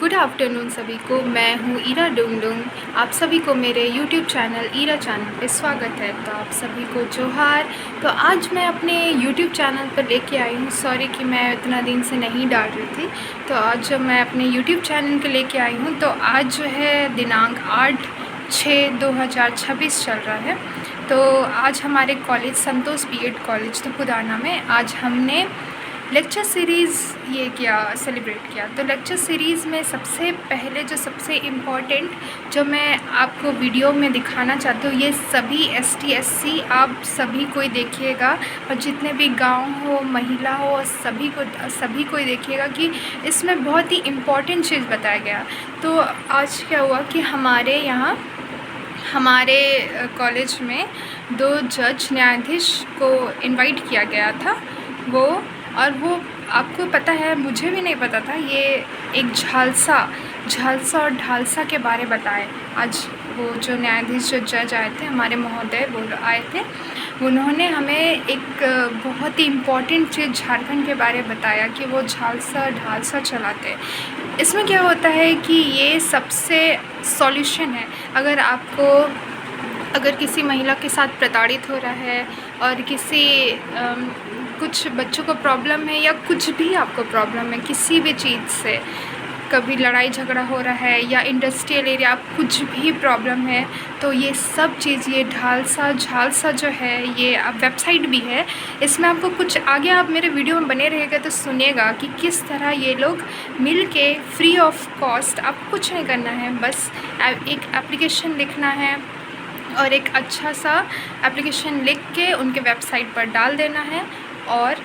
Good afternoon सभी को। मैं हूँ ईरा डुंगडुंग। आप सभी को मेरे यूट्यूब चैनल ईरा चैनल पे स्वागत है। तो आप सभी को जोहार। तो आज मैं अपने यूट्यूब चैनल पर लेके आई हूँ, सॉरी कि मैं इतना दिन से नहीं डाल रही थी। तो आज जब मैं अपने यूट्यूब चैनल के लेके आई हूँ, तो आज जो है दिनांक 8/6/2026 चल रहा है। तो आज हमारे कॉलेज संतोष बीएड कॉलेज तो पुदाना में आज हमने लेक्चर सीरीज़ सेलिब्रेट किया। तो लेक्चर सीरीज़ में सबसे पहले जो सबसे इम्पॉर्टेंट जो मैं आपको वीडियो में दिखाना चाहती हूँ, ये सभी ST SC आप सभी कोई देखिएगा, और जितने भी गांव हो, महिला हो, सभी कोई देखिएगा कि इसमें बहुत ही इम्पॉर्टेंट चीज़ बताया गया। तो आज क्या हुआ कि हमारे कॉलेज में 2 जज न्यायाधीश को इनवाइट किया गया था। वो आपको पता है, मुझे भी नहीं पता था, ये एक झालसा और ढालसा के बारे बताए। आज वो जो न्यायाधीश जो जज आए थे, हमारे महोदय वो आए थे, उन्होंने हमें एक बहुत ही इम्पॉर्टेंट चीज़ झारखंड के बारे में बताया कि वो झालसा ढालसा चलाते हैं। इसमें क्या होता है कि ये सबसे सॉल्यूशन है। अगर किसी महिला के साथ प्रताड़ित हो रहा है और कुछ बच्चों को प्रॉब्लम है, या कुछ भी आपको प्रॉब्लम है किसी भी चीज़ से, कभी लड़ाई झगड़ा हो रहा है या इंडस्ट्रियल एरिया, आप कुछ भी प्रॉब्लम है, तो ये सब चीज़, ये झालसा जो है, ये वेबसाइट भी है। इसमें आपको कुछ आगे आप मेरे वीडियो में बने रहिएगा तो सुनिएगा कि किस तरह ये लोग मिल के फ्री ऑफ कॉस्ट, आप कुछ नहीं करना है, बस एक एप्लीकेशन लिखना है और एक अच्छा सा एप्लीकेशन लिख के उनके वेबसाइट पर डाल देना है। और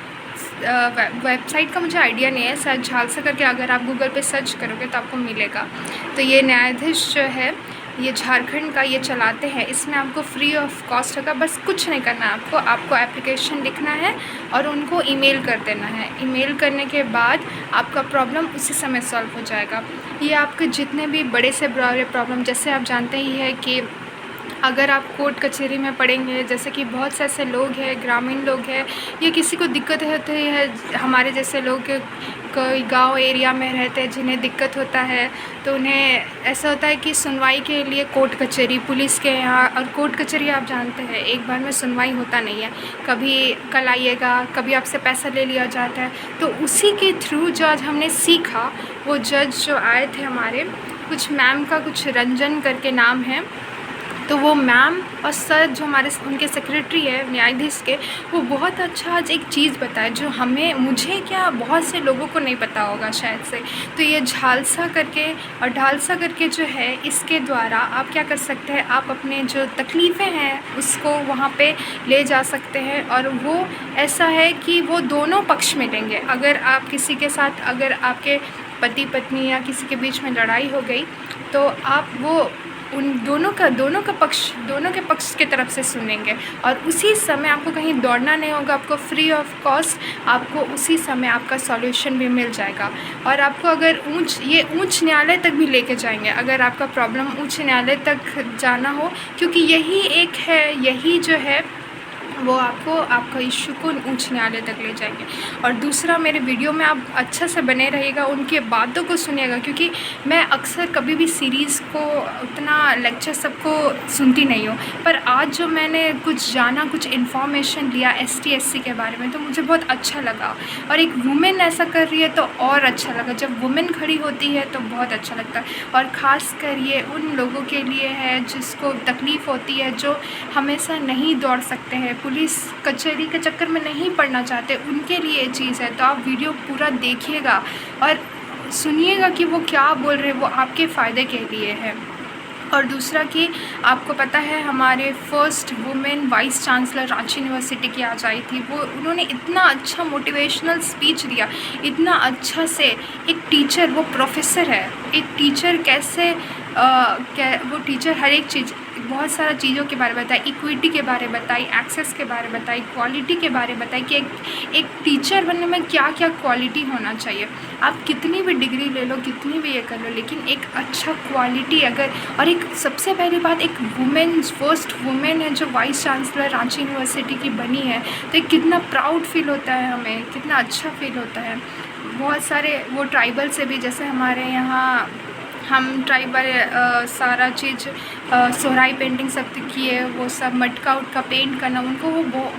वेबसाइट का मुझे आइडिया नहीं है, शायद झालसा करके अगर आप गूगल पे सर्च करोगे तो आपको मिलेगा। तो ये न्यायाधीश जो है, ये झारखंड का ये चलाते हैं। इसमें आपको फ्री ऑफ कॉस्ट होगा, बस कुछ नहीं करना है आपको एप्लीकेशन लिखना है और उनको ईमेल कर देना है। ईमेल करने के बाद आपका प्रॉब्लम उसी समय सॉल्व हो जाएगा। ये आपके जितने भी बड़े से बड़े प्रॉब्लम, जैसे आप जानते ही है कि अगर आप कोर्ट कचहरी में पढ़ेंगे, जैसे कि बहुत से ऐसे लोग हैं, ग्रामीण लोग हैं, या किसी को दिक्कत होती है, हमारे जैसे लोग कोई गांव एरिया में रहते हैं जिन्हें दिक्कत होता है, तो उन्हें ऐसा होता है कि सुनवाई के लिए कोर्ट कचहरी, पुलिस के यहाँ, और कोर्ट कचहरी आप जानते हैं एक बार में सुनवाई होता नहीं है, कभी कल आइएगा, कभी आपसे पैसा ले लिया जाता है। तो उसी के थ्रू जो आज हमने सीखा, वो जज जो आए थे हमारे, कुछ मैम का कुछ रंजन करके नाम है, तो वो मैम और सर जो उनके सेक्रेटरी है न्यायाधीश के, वो बहुत अच्छा आज एक चीज़ बताए जो मुझे क्या, बहुत से लोगों को नहीं पता होगा शायद से। तो ये झालसा करके और ढालसा करके जो है, इसके द्वारा आप क्या कर सकते हैं, आप अपने जो तकलीफ़ें हैं उसको वहाँ पे ले जा सकते हैं। और वो ऐसा है कि वो दोनों पक्ष में लेंगे। अगर आप किसी के साथ, अगर आपके पति पत्नी या किसी के बीच में लड़ाई हो गई, तो आप वो उन दोनों के पक्ष की तरफ से सुनेंगे, और उसी समय आपको कहीं दौड़ना नहीं होगा, आपको फ्री ऑफ कॉस्ट आपको उसी समय आपका सॉल्यूशन भी मिल जाएगा। और आपको अगर उच्च न्यायालय तक भी लेके जाएंगे, अगर आपका प्रॉब्लम उच्च न्यायालय तक जाना हो, क्योंकि यही जो है वो आपका इश्यू को उच्च न्यायालय तक ले जाएंगे। और दूसरा, मेरे वीडियो में आप अच्छा से बने रहिएगा, उनके बातों को सुनिएगा, क्योंकि मैं अक्सर कभी भी सीरीज़ को उतना लेक्चर सबको सुनती नहीं हूँ, पर आज जो मैंने कुछ जाना, कुछ इन्फॉर्मेशन लिया ST SC के बारे में, तो मुझे बहुत अच्छा लगा। और एक वुमेन ऐसा कर रही है तो और अच्छा लगा, जब वुमेन खड़ी होती है तो बहुत अच्छा लगता है। और ख़ास कर ये उन लोगों के लिए है जिसको तकलीफ़ होती है, जो हमेशा नहीं दौड़ सकते हैं, पुलिस कचहरी के चक्कर में नहीं पड़ना चाहते, उनके लिए ये चीज़ है। तो आप वीडियो पूरा देखिएगा और सुनिएगा कि वो क्या बोल रहे हैं, वो आपके फ़ायदे के लिए है। और दूसरा कि आपको पता है, हमारे first women vice chancellor Ranchi university की आज आई थी, उन्होंने इतना अच्छा मोटिवेशनल स्पीच दिया, इतना अच्छा से। एक टीचर, वो प्रोफेसर है, एक टीचर कैसे वो टीचर हर एक चीज़, बहुत सारा चीज़ों के बारे में बताई, इक्विटी के बारे में बताई, एक्सेस के बारे में बताई, क्वालिटी के बारे में बताई कि एक टीचर बनने में क्या क्या क्वालिटी होना चाहिए। आप कितनी भी डिग्री ले लो, कितनी भी ये कर लो, लेकिन एक अच्छा क्वालिटी अगर, और एक सबसे पहली बात, एक फर्स्ट वुमेन है जो वाइस चांसलर रांची यूनिवर्सिटी की बनी है, तो कितना प्राउड फील होता है हमें, कितना अच्छा फील होता है। बहुत सारे वो ट्राइबल से भी, जैसे हमारे यहाँ हम ट्राइबल सारा चीज़ सोहराई पेंटिंग सब किए, वो सब मटका उटका पेंट करना, उनको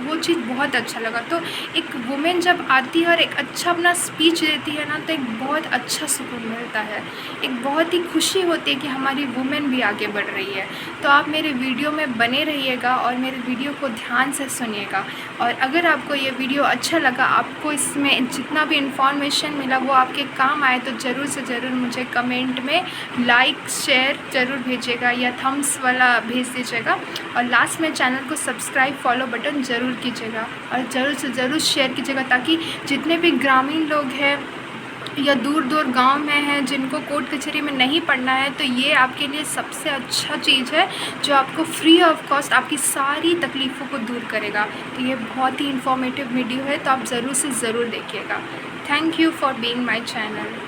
वो चीज़ बहुत अच्छा लगा। तो एक वुमेन जब आती है और एक अच्छा अपना स्पीच देती है ना, तो एक बहुत अच्छा सुकून मिलता है, एक बहुत ही खुशी होती है कि हमारी वुमेन भी आगे बढ़ रही है। तो आप मेरे वीडियो में बने रहिएगा और मेरे वीडियो को ध्यान से सुनिएगा। और अगर आपको ये वीडियो अच्छा लगा, आपको इसमें जितना भी इंफॉर्मेशन मिला वो आपके काम आए, तो ज़रूर से ज़रूर मुझे कमेंट में लाइक शेयर ज़रूर भेजिएगा या थम्स वाला भेज दीजिएगा। और लास्ट में चैनल को सब्सक्राइब फॉलो बटन ज़रूर कीजिएगा और ज़रूर से ज़रूर शेयर कीजिएगा, ताकि जितने भी ग्रामीण लोग हैं या दूर दूर गांव में हैं जिनको कोर्ट कचहरी में नहीं पढ़ना है, तो ये आपके लिए सबसे अच्छा चीज़ है जो आपको फ्री ऑफ कॉस्ट आपकी सारी तकलीफ़ों को दूर करेगा। तो ये बहुत ही इंफॉर्मेटिव वीडियो है, तो आप ज़रूर से ज़रूर देखिएगा। Thank you for being my channel.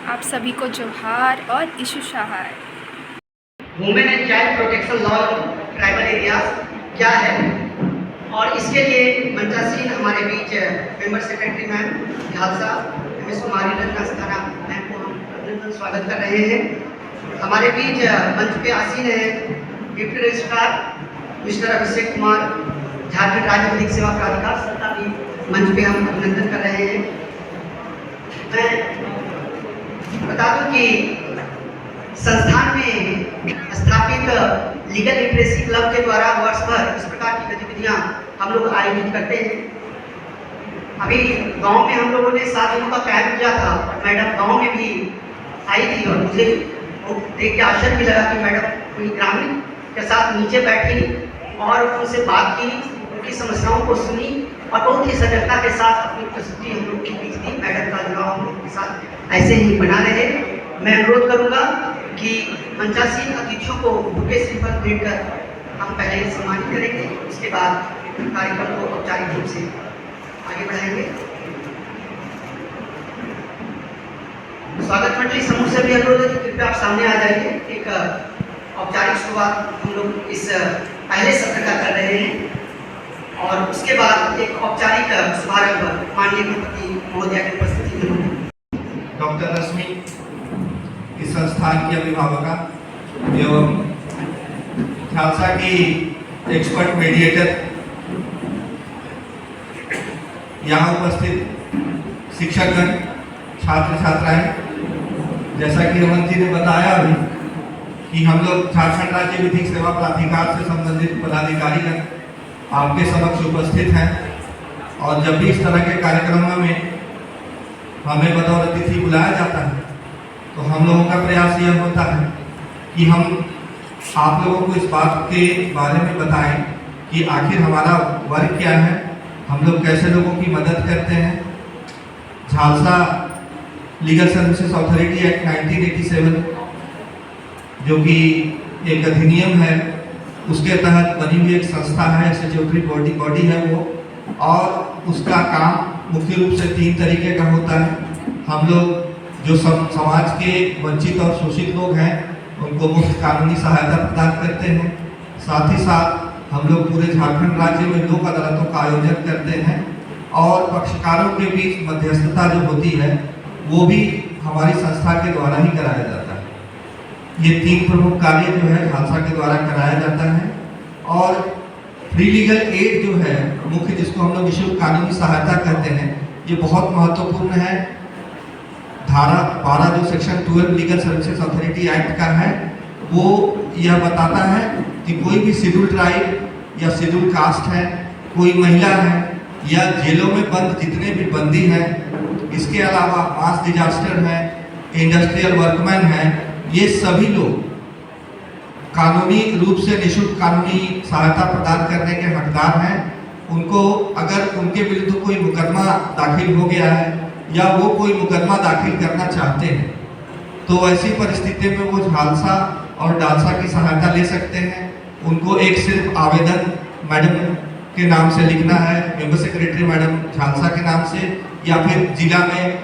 आप सभी को जोहार और इशू शाहार। Women and child protection law tribal areas क्या है, और इसके लिए मंचासीन हमारे बीच member secretary ma'am Khalsa miss Kumari Ratnasthana ma'am को हम अभिनंदन स्वागत कर रहे हैं। हमारे बीच मंच पे आसीन है deputy registrar mister Abhishek Kumar, Jharkhand राज्य विधिक सेवा प्राधिकार, सबका भी मंच पे हम अभिनंदन कर रहे हैं। मैं बता दूं कि संस्थान में स्थापित लीगल लिटरेसी क्लब के द्वारा वर्ष भर इस प्रकार की गतिविधियां हम लोग आयोजित करते हैं। अभी गांव में हम लोगों ने 7 दिनों का कैंप किया था, मैडम गांव में भी आई थी और मुझे देख के आश्चर्य भी लगा कि मैडम कोई ग्रामीण के साथ नीचे बैठी और उनसे बात की, उनकी समस्याओं को सुनी और बहुत ही सजगता के साथ अपनी उपस्थिति हम लोग के बीच दी। मैडम का जुड़ाव हम लोग के साथ ऐसे ही बना रहे। मैं अनुरोध करूंगा कि मंचासीन अतिथियों को बुके श्रीफल भेंट कर हम पहले सम्मानित करेंगे, उसके बाद कार्यक्रम को औपचारिक रूप से आगे बढ़ाएंगे। स्वागत मंडली समूह से भी अनुरोध है कि कृपया आप सामने आ जाइए। एक औपचारिक शुरुआत हम लोग इस पहले सत्र का कर रहे हैं और उसके बाद एक औपचारिक शुभारंभ माननीय कुलपति महोदया की उपस्थिति में डॉक्टर रश्मि इस संस्थान की अभिभावका एवं खालसा की एक्सपर्ट मीडिएटर, यहाँ उपस्थित शिक्षकगण, छात्र छात्राएं, जैसा कि हेमंत जी ने बताया अभी कि हम लोग झारखंड राज्य विधिक सेवा प्राधिकार से संबंधित पदाधिकारीगण आपके समक्ष उपस्थित हैं। और जब भी इस तरह के कार्यक्रमों में हमें बतौर अतिथि बुलाया जाता है तो हम लोगों का प्रयास यह होता है कि हम आप लोगों को इस बात के बारे में बताएं कि आखिर हमारा वर्क क्या है, हम लोग कैसे लोगों की मदद करते हैं। Jhalsa legal services authority act 1987 जो कि एक अधिनियम है, उसके तहत बनी हुई एक संस्था है, स्टैट्यूटरी बॉडी है वो, और उसका काम मुख्य रूप से 3 तरीके का होता है। हम लोग जो समाज के वंचित और शोषित लोग हैं उनको मुफ्त कानूनी सहायता प्रदान करते हैं। साथ ही साथ हम लोग पूरे झारखंड राज्य में लोक अदालतों का आयोजन करते हैं और पक्षकारों के बीच मध्यस्थता जो होती है वो भी हमारी संस्था के द्वारा ही कराया जाता है। ये 3 प्रमुख कार्य जो है झालसा के द्वारा कराया जाता है। और फ्री लीगल एड जो है मुख्य, जिसको हम लोग निःशुल्क कानूनी सहायता कहते हैं, ये बहुत महत्वपूर्ण है। धारा 12 जो section 12 legal services authority act का है वो यह बताता है कि कोई भी शेड्यूल ट्राइब या शेड्यूल कास्ट है, कोई महिला है या जेलों में बंद जितने भी बंदी हैं, इसके अलावा मास डिजास्टर है, इंडस्ट्रियल वर्कमैन है, ये सभी लोग कानूनी रूप से निःशुल्क कानूनी सहायता प्रदान करने के हकदार हैं। उनको अगर उनके विरुद्ध कोई मुकदमा दाखिल हो गया है या वो कोई मुकदमा दाखिल करना चाहते हैं तो ऐसी परिस्थिति में वो झालसा और डालसा की सहायता ले सकते हैं। उनको एक सिर्फ आवेदन मैडम के नाम से लिखना है, मेंबर सेक्रेटरी मैडम झालसा के नाम से, या फिर जिला में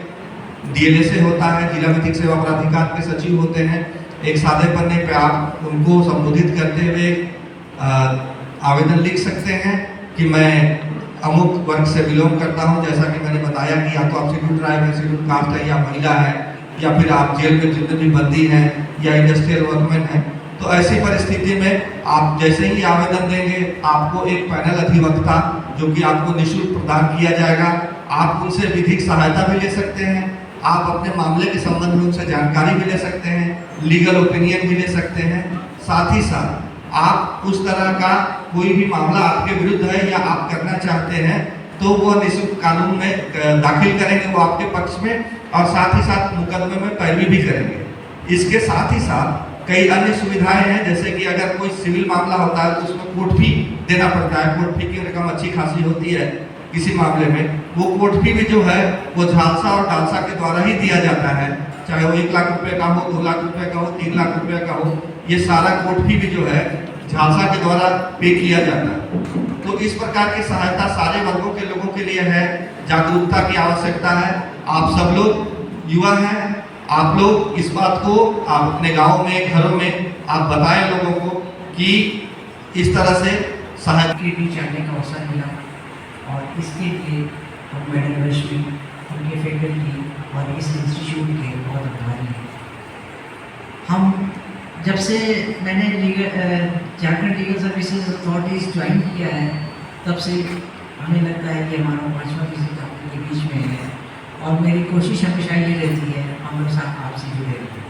डीएलए से होता है, जिला विधिक सेवा प्राधिकार के सचिव होते हैं। एक सादे पन्ने पे आप उनको संबोधित करते हुए आवेदन लिख सकते हैं कि मैं अमुक वर्ग से बिलोंग करता हूँ, जैसा कि मैंने बताया कि या तो आप शेड्यूल ट्राइब है, शेड्यूल कास्ट है, या महिला है, या फिर आप जेल में जितने भी बंदी हैं या इंडस्ट्रियल वर्कमैन हैं, तो ऐसी परिस्थिति में आप जैसे ही आवेदन देंगे आपको एक पैनल अधिवक्ता जो कि आपको निःशुल्क प्रदान किया जाएगा, आप उनसे विधिक सहायता भी ले सकते हैं, आप अपने मामले के संबंध में उनसे जानकारी भी ले सकते हैं, लीगल ओपिनियन भी ले सकते हैं। साथ ही साथ आप उस तरह का कोई भी मामला आपके विरुद्ध है या आप करना चाहते हैं तो वो निःशुल्क कानून में दाखिल करेंगे वो आपके पक्ष में, और साथ ही साथ मुकदमे में पैरवी भी करेंगे। इसके साथ ही साथ कई अन्य सुविधाएं हैं, जैसे कि अगर कोई सिविल मामला होता है तो उसमें कोर्ट फी देना पड़ता है, कोर्ट फी की रकम अच्छी खासी होती है किसी मामले में, वो कोर्ट फी भी जो है वो झालसा और डालसा के द्वारा ही दिया जाता है, चाहे वो 1 लाख रुपए का हो, 2 लाख रुपए का हो, 3 लाख रुपए का हो, ये सारा कोर्ट फी भी जो है झालसा के द्वारा पे किया जाता है। तो इस प्रकार की सहायता सारे वर्गों के लोगों के लिए है। जागरूकता की आवश्यकता है। आप सब लोग युवा हैं, आप लोग इस बात को आप अपने गाँव में, घरों में आप बताएं लोगों को कि इस तरह से सहायता के बीच आने का अवसर मिला, और इसके लिए हम मैडम रश्मि, उनके फैकल्टी और इस इंस्टीट्यूट के बहुत आभारी हैं। हम जब से मैंने Jharkhand legal services authorities join किया है तब से हमें लगता है कि हमारा 5वां विजिट आपके बीच में है, और मेरी कोशिश हमेशा ये रहती है हम लोग साथ आपसे जुड़े रहें।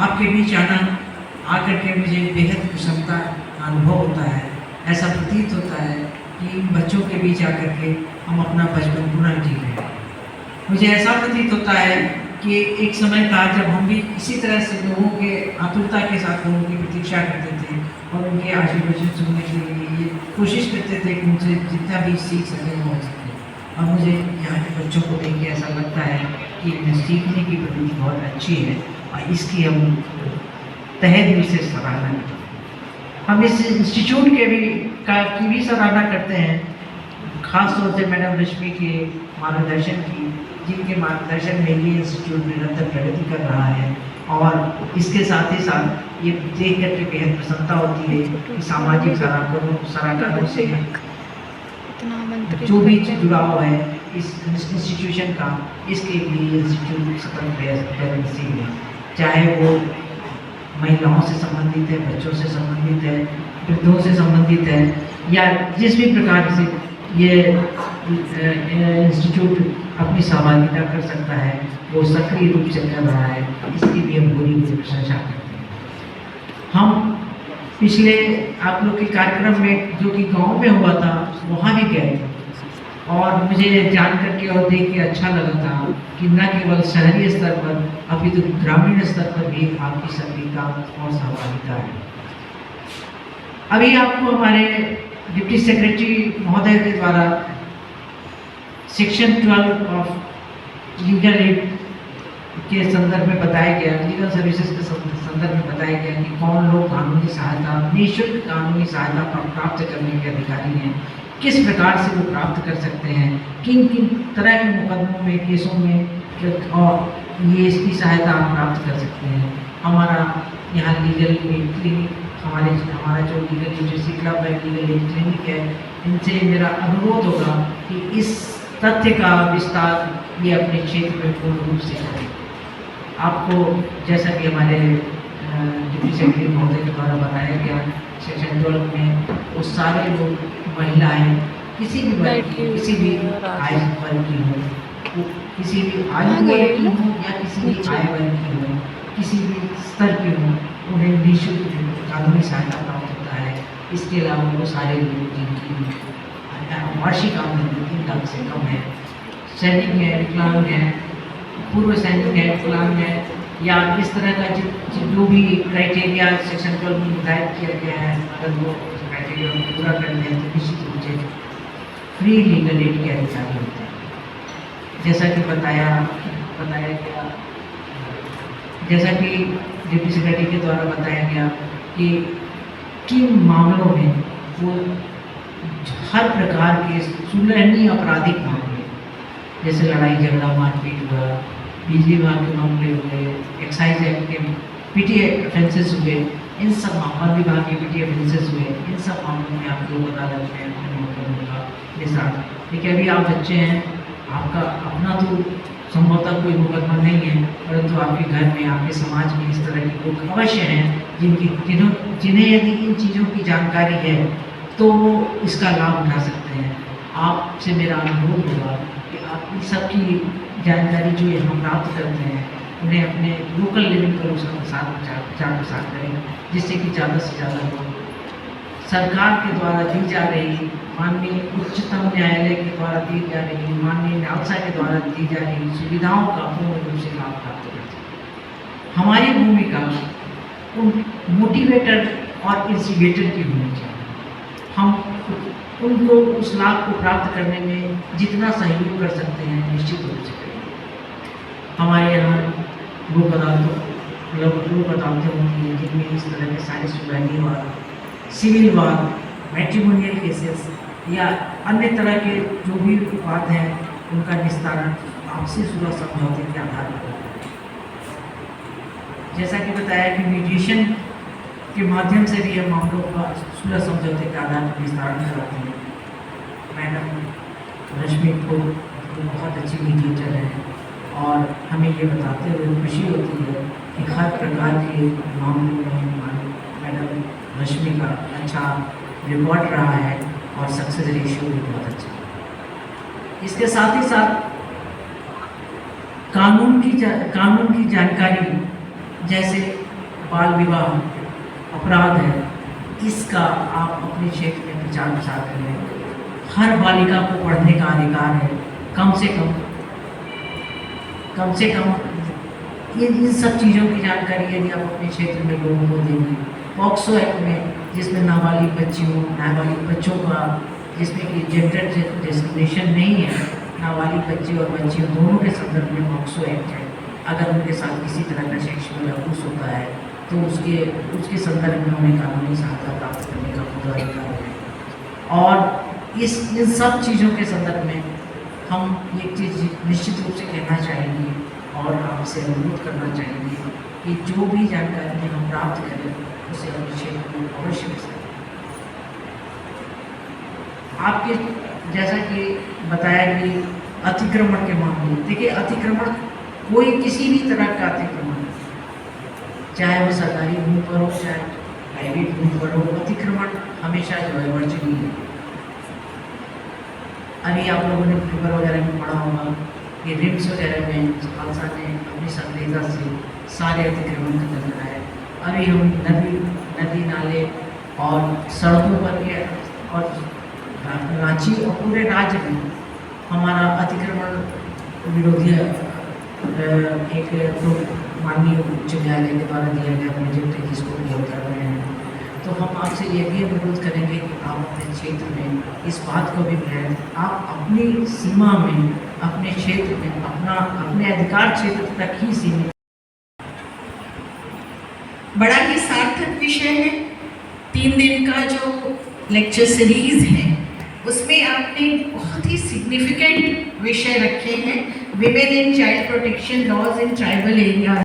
आपके बीच आकर के मुझे बेहद प्रसन्नता का अनुभव होता है। ऐसा प्रतीत होता है कि इन बच्चों के बीच आकर के हम अपना बचपन पुनः जी रहे हैं। मुझे ऐसा प्रतीत होता है कि एक समय था जब हम भी इसी तरह से लोगों के आतुरता के साथ लोगों की प्रतीक्षा करते थे और उनके आशीर्वचन सुनने के लिए ये कोशिश करते थे कि उनसे जितना भी सीख सकें हो सके। और मुझे यहाँ के बच्चों को देख के ऐसा लगता है कि इनमें सीखने की प्रवृत्ति बहुत अच्छी है, और इसकी हम तहे दिल से सराहना करते हैं। हम इस इंस्टीट्यूट की भी सराहना करते हैं, खास तौर से मैडम रश्मि के मार्गदर्शन की, जिनके मार्गदर्शन में ये इंस्टीट्यूट निरंतर प्रगति कर रहा है। और इसके साथ ही साथ ये देख करके बेहद प्रसन्नता होती है कि सामाजिक सराहनाओं से जो भी जुड़ाव है इस इंस्टीट्यूशन का, इसके लिए इंस्टीट्यूट सतत प्रयत्नशील है, चाहे वो महिलाओं से संबंधित है, बच्चों से संबंधित है, वृद्धों से संबंधित है, या जिस भी प्रकार से ये इंस्टीट्यूट अपनी सहभागिता कर सकता है वो सक्रिय रूप से कर रहा है। इसकी भी हम पूरी प्रशंसा करते हैं। हम पिछले आप लोग के कार्यक्रम में जो कि गांव में हुआ था वहाँ भी गए थे, और मुझे जान करके और देख के अच्छा लगा था कि न केवल शहरी स्तर पर अभी तो ग्रामीण स्तर पर भी आपकी सक्रियता और सहभागिता है। अभी आपको हमारे डिप्टी सेक्रेटरी महोदय के द्वारा सेक्शन 12 ऑफ लीगल एड के संदर्भ में बताया गया, लीगल सर्विसेज के संदर्भ में बताया गया कि कौन लोग कानूनी सहायता, निःशुल्क कानूनी सहायता प्राप्त करने के अधिकारी हैं, किस प्रकार से वो प्राप्त कर सकते हैं, किन किन तरह के मुकदमों में, केसों में, और ये इसकी सहायता आप प्राप्त कर सकते हैं। हमारा यहाँ लीगल क्लिनिक, हमारा जो लीगल लिटरेसी क्लब है, लीगल एड क्लिनिक है, इनसे मेरा अनुरोध होगा कि इस तथ्य का विस्तार ये अपने क्षेत्र में पूर्ण रूप से करें। आपको जैसा कि हमारे डिप्टी सेक्रेटरी महोदय द्वारा बताया गया, सेक्शन 12 में वो सारे लोग, महिलाएं, किसी भी वर्ग की, किसी भी आय वर्ग की हो, वो किसी भी आयु वर्ग की हो या किसी भी आय वर्ग की हो, किसी भी स्तर की हो, उन्हें निःशुल्क कानूनी सहायता प्राप्त होता है। इसके अलावा वो सारे लोग जिनकी वार्षिक आमदनी 3 लाख से कम है, सैनिक है, विकलांग है, पूर्व सैनिक है, विकलांग है, या इस तरह का जो भी क्राइटेरिया सेक्शन 12 में निर्धारित किया गया है, अगर वो क्राइटेरिया पूरा कर लें तो निश्चित रूप से फ्री लीगल एड के अधिकारी होते हैं। जैसा कि बताया गया, जैसा कि डिप्टी सेक्रेटरी के द्वारा बताया गया कि किन मामलों में वो हर प्रकार के सुलहनीय आपराधिक मामले, जैसे लड़ाई झगड़ा, मारपीट हुआ, बिजली विभाग के मामले हुए, एक्साइज एक्ट के पीटी ऑफेंसेस हुए, इन सब मामला विभाग के पीटी ऑफिसर्स हुए, इन सब मामलों में आप लोग अदालत में अपने मुकदमों का निसार। देखिए अभी आप बच्चे हैं, आपका अपना तो संभवतः कोई मुकदमा नहीं है, परंतु आपके घर में, आपके समाज में इस तरह के लोग अवश्य हैं जिन्हें यदि इन चीज़ों की जानकारी है तो वो इसका लाभ उठा सकते हैं। आपसे मेरा अनुरोध होगा कि आप इन सब की जानकारी जो हम प्राप्त करते हैं उन्हें अपने लोकल लेवल पर उसका प्रचार प्रसार करें, जिससे कि ज़्यादा से ज़्यादा लोग सरकार के द्वारा दी जा रही, माननीय उच्चतम न्यायालय के द्वारा दी जा रही, माननीय न्यायालय के द्वारा दी जा रही सुविधाओं का पूर्ण रूप से लाभ प्राप्त करें। हमारी भूमिका उन मोटिवेटर और इंस्टिगेटर की होनी चाहिए। हम उनको उस लाभ को प्राप्त करने में जितना सहयोग कर सकते हैं निश्चित रूप से करें। हमारे यहाँ लोक अदालतें होती हैं जिनमें इस तरह के सारे सुलहनी वाद, सिविल वाद, मैट्रिमोनियल केसेस या अन्य तरह के जो भी वाद हैं उनका निस्तारण आपसी सुलह समझौते के आधार पर होता है। जैसा कि बताया कि मीडिएशन के माध्यम से भी हम मामलों का सुलह समझौते के आधार पर निस्तारण कराते हैं। मैडम रश्मि को बहुत अच्छी मीडिएटर है और हमें ये बताते हुए खुशी होती है कि हर प्रकार के मामलों में मैडम रश्मि का अच्छा रिकॉर्ड रहा है और सक्सेस रेशियो भी बहुत अच्छा है। इसके साथ ही साथ कानून की जानकारी, जैसे बाल विवाह अपराध है, इसका आप अपने क्षेत्र में प्रचार प्रसार करें। हर बालिका को पढ़ने का अधिकार है, कम से कम इन सब चीज़ों की जानकारी यदि आप अपने क्षेत्र में लोगों को देंगे। पॉक्सो एक्ट में जिसमें नाबालिग बच्चियों, नाबालिग बच्चों का, जिसमें कि जेंडर डिस्क्रिमिनेशन नहीं है, नाबालिग बच्चे और बच्चियों दोनों के संदर्भ में पॉक्सो एक्ट है। अगर उनके साथ किसी तरह का सेक्सुअल अब्यूज होता है तो उसके संदर्भ में उन्हें कानूनी सहायता प्राप्त करने का पूरा अधिकार है। और इन सब चीज़ों के संदर्भ में हम एक चीज़ निश्चित रूप से कहना चाहेंगे और आपसे अनुरोध करना चाहेंगे कि जो भी जानकारी हम प्राप्त करें उसे अपने क्षेत्र में अवश्य विस्तार करें। आपके जैसा कि बताया कि अतिक्रमण के मामले, देखिए अतिक्रमण कोई किसी भी तरह का अतिक्रमण, चाहे वो सरकारी भूमि पर हो चाहे प्राइवेट भूमि पर हो, अतिक्रमण हमेशा जो है वर्जनीय है। अभी आप लोगों ने पेपर वगैरह में पढ़ा होगा कि रिम्स वगैरह में खालसा ने अपनी सक्रियता से सारे अतिक्रमण खत्म कराए। अभी हम नदी नाले और सड़कों पर के और रांची और पूरे राज्य में हमारा अतिक्रमण विरोधी एक तो माननीय उच्च न्यायालय के द्वारा दिया गया प्रोजेक्ट है जिसको हम कर रहे हैं। तो हम आपसे ये भी अनुरोध करेंगे कि आप अपने क्षेत्र में इस बात को भी कहें, आप अपनी सीमा में, अपने क्षेत्र में अपने अधिकार क्षेत्र तक ही सीमित। बड़ा ही सार्थक विषय है। 3 दिन का जो लेक्चर सीरीज है उसमें आपने बहुत ही सिग्निफिकेंट विषय रखे हैं। Women in child protection laws in tribal area.